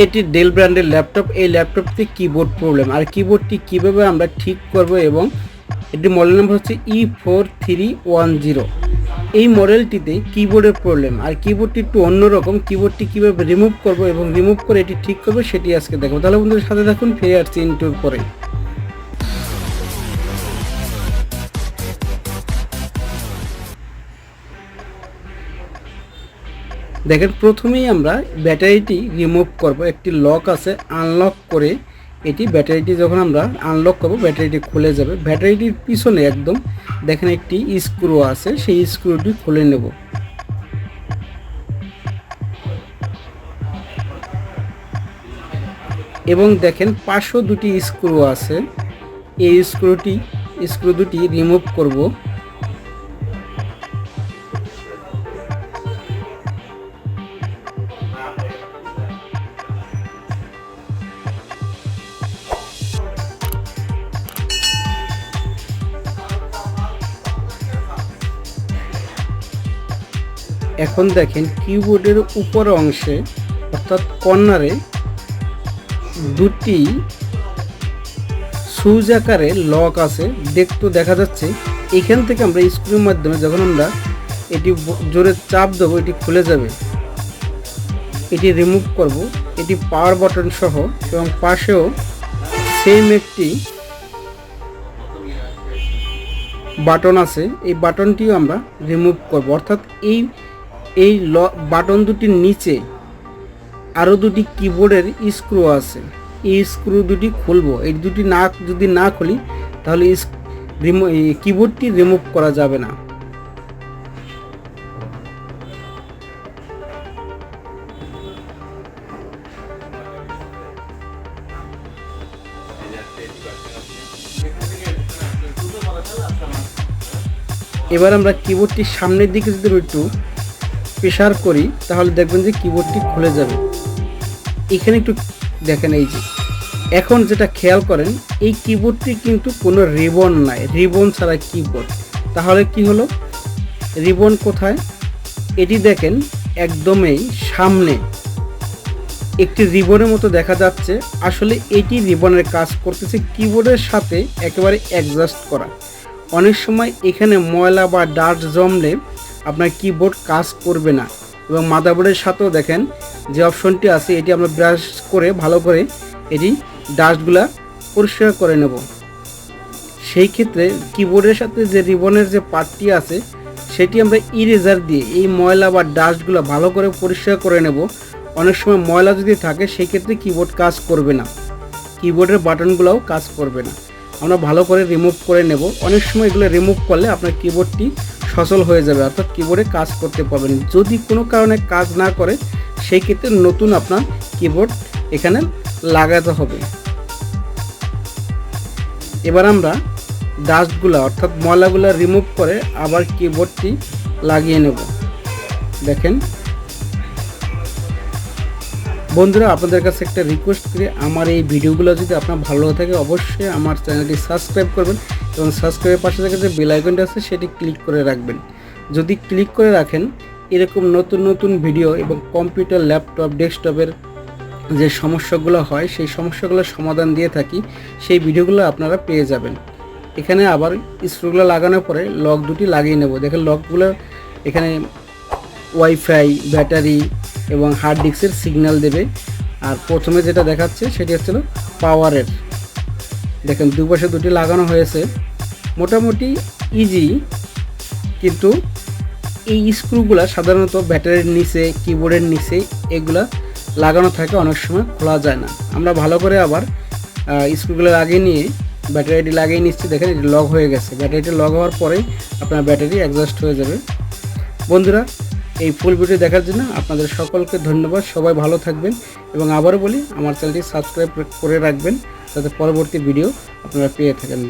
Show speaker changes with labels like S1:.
S1: এটি ডেল ব্র্যান্ডের ল্যাপটপ। এই ল্যাপটপটি কিবোর্ড প্রবলেম, আর কিবোর্ডটি কীভাবে আমরা ঠিক করব, এবং এটি মডেল নাম্বার হচ্ছে E4310। এই মডেলটিতে কিবোর্ডের প্রবলেম, আর কিবোর্ডটি একটু অন্যরকম। কিবোর্ডটি কীভাবে রিমুভ করব এবং রিমুভ করে এটি ঠিক করবো সেটি আজকে দেখবো। তাহলে বন্ধুদের সাথে দেখুন, ফিরে আসছি ইন্টুর পরে। দেখেন, প্রথমেই আমরা ব্যাটারিটি রিমুভ করব। একটি লক আছে, আনলক করে এটি ব্যাটারিটি যখন আমরা আনলক করব ব্যাটারিটি খুলে যাবে। ব্যাটারিটির পিছনে একদম দেখেন একটি স্ক্রু আছে, সেই স্ক্রুটি খুলে নেব। এবং দেখেন পাশেও দুটি স্ক্রু আছে, এই স্ক্রু দুটি রিমুভ করব। এখন দেখেন কিবোর্ডের উপর অংশে অর্থাৎ কর্নারে দুটি সুইচ আকারে লক আছে, দেখা যাচ্ছে। এখান থেকে আমরা স্ক্রুর মাধ্যমে যখন আমরা এটি জোরে চাপ দেবো এটি খুলে যাবে। এটি রিমুভ করব। এটি পাওয়ার বাটন সহ, এবং পাশেও সেম একটি বাটন আছে, এই বাটনটিও আমরা রিমুভ করব। অর্থাৎ এই বাটন দুটির নিচে আরও দুটি কিবোর্ডের স্ক্রু আছে, এই স্ক্রু দুটি খুলব। এই দুটি যদি না খুলি তাহলে কিবোর্ডটি রিমুভ করা যাবে না। এবার আমরা কিবোর্ডটির সামনের দিকে যদি একটু প্রেসার করি তাহলে দেখবেন যে কিবোর্ডটি খুলে যাবে। এখানে একটু দেখেন, এই যে এখন যেটা খেয়াল করেন, এই কিবোর্ডটি কিন্তু কোনো রিবন নাই, রিবন ছাড়া কিবোর্ড। তাহলে কি হলো, রিবন কোথায়? এটি দেখেন একদমই সামনে একটি রিবনের মতো দেখা যাচ্ছে। আসলে এটি রিবনের কাজ করতেছে, কিবোর্ডের সাথে একেবারে অ্যাডজাস্ট করা। অনেক সময় এখানে ময়লা বা ডাস্ট জমলে আপনার কিবোর্ড কাজ করবে না। এবং মাদারবোর্ডের সাথেও দেখেন যে অপশনটি আছে, এটি আমরা ব্রাশ করে ভালো করে এটি ডাস্টগুলা পরিষ্কার করে নেব। সেই ক্ষেত্রে কিবোর্ডের সাথে যে রিবনের যে পার্টটি আছে সেটি আমরা ইরেজার দিয়ে এই ময়লা বা ডাস্টগুলো ভালো করে পরিষ্কার করে নেব। অনেক সময় ময়লা যদি থাকে সেই ক্ষেত্রে কিবোর্ড কাজ করবে না, কিবোর্ডের বাটনগুলোও কাজ করবে না। আমরা ভালো করে রিমুভ করে নেব। অনেক সময় এগুলো রিমুভ করলে আপনার কিবোর্ডটি সচল হয়ে যাবে, অর্থাৎ কিবোর্ডে কাজ করতে পারবেন। যদি কোনো কারণে কাজ না করে সেই ক্ষেত্রে নতুন আপনার কিবোর্ড এখানে লাগাতে হবে। এবার আমরা ডাস্টগুলো অর্থাৎ ময়লাগুলো রিমুভ করে আবার কিবোর্ডটি লাগিয়ে নেব। দেখেন বন্ধুরা, আপনাদের কাছে একটা রিকোয়েস্ট করি, আমার এই ভিডিওগুলো যদি আপনার ভালো থাকে অবশ্যই আমার চ্যানেলটি সাবস্ক্রাইব করবেন, এবং সাবস্ক্রাইবের পাশে থেকে যে বেল আইকনটি আছে সেটি ক্লিক করে রাখবেন। যদি ক্লিক করে রাখেন এরকম নতুন নতুন ভিডিও এবং কম্পিউটার, ল্যাপটপ, ডেস্কটপের যে সমস্যাগুলো হয় সেই সমস্যাগুলোর সমাধান দিয়ে থাকি, সেই ভিডিওগুলো আপনারা পেয়ে যাবেন। এখানে আবার স্ক্রুগুলো লাগানোর পরে লক দুটি লাগিয়ে নেব। দেখেন লকগুলো এখানে ওয়াইফাই, ব্যাটারি এবং হার্ড ডিস্কের সিগন্যাল দেবে। আর প্রথমে যেটা দেখাচ্ছে সেটি হচ্ছিল পাওয়ারের। দেখেন দুপাশে দুটি লাগানো হয়েছে, মোটামুটি ইজি। কিন্তু এই স্ক্রুগুলো সাধারণত ব্যাটারির নিচে, কিবোর্ডের নিচে এগুলা লাগানো থাকে, অনেক সময় খোলা যায় না। আমরা ভালো করে আবার স্ক্রুগুলো লাগিয়ে নিয়ে ব্যাটারিটি লাগিয়ে নিচ্ছি। দেখেন এটি লক হয়ে গেছে। ব্যাটারিটি লক হওয়ার পরে আপনার ব্যাটারি অ্যাডজাস্ট হয়ে যাবে। বন্ধুরা, এই ফুল ভিডিও দেখার জন্য আপনাদের সকলকে ধন্যবাদ। সবাই ভালো থাকবেন, এবং আবারও বলি আমার চ্যানেলটি সাবস্ক্রাইব করে রাখবেন যাতে পরবর্তী ভিডিও আপনারা পেয়ে থাকেন।